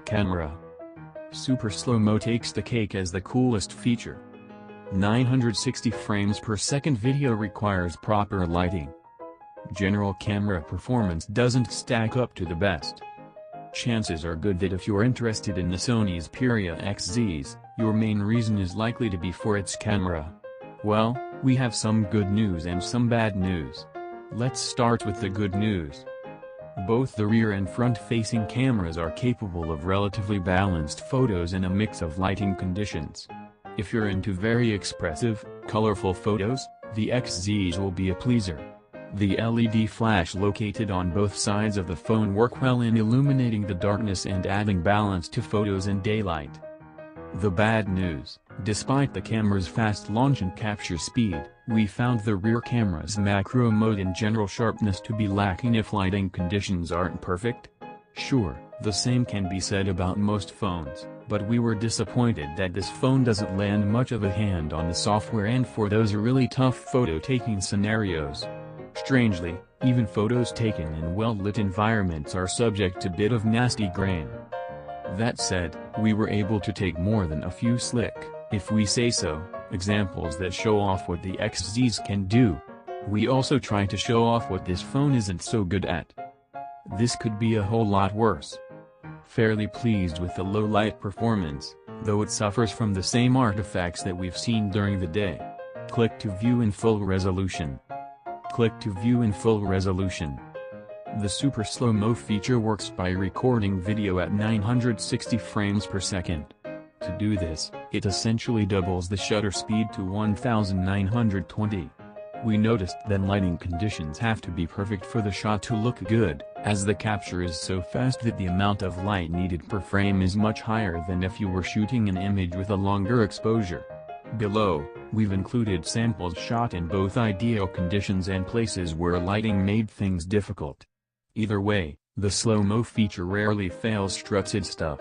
Camera. Super slow-mo takes the cake as the coolest feature. 960 frames per second video requires proper lighting. General camera performance doesn't stack up to the best. Chances are good that if you're interested in the Sony Xperia XZS, your main reason is likely to be for its camera. Well, we have some good news and some bad news. Let's start with the good news. Both the rear and front-facing cameras are capable of relatively balanced photos in a mix of lighting conditions. If you're into very expressive, colorful photos, the XZS will be a pleaser. The LED flash located on both sides of the phone work well in illuminating the darkness and adding balance to photos in daylight. The bad news: despite the camera's fast launch and capture speed, we found the rear camera's macro mode and general sharpness to be lacking if lighting conditions aren't perfect. Sure, the same can be said about most phones, but we were disappointed that this phone doesn't land much of a hand on the software and for those really tough photo-taking scenarios. Strangely, even photos taken in well-lit environments are subject to a bit of nasty grain. That said, we were able to take more than a few slick, if we say so, examples that show off what the XZS can do. We also try to show off what this phone isn't so good at. This could be a whole lot worse. Fairly pleased with the low light performance, though it suffers from the same artifacts that we've seen during the day. Click to view in full resolution. Click to view in full resolution. The super slow-mo feature works by recording video at 960 frames per second. To do this, it essentially doubles the shutter speed to 1920. We noticed that lighting conditions have to be perfect for the shot to look good, as the capture is so fast that the amount of light needed per frame is much higher than if you were shooting an image with a longer exposure. Below, we've included samples shot in both ideal conditions and places where lighting made things difficult. Either way, the slow-mo feature rarely fails struts its stuff.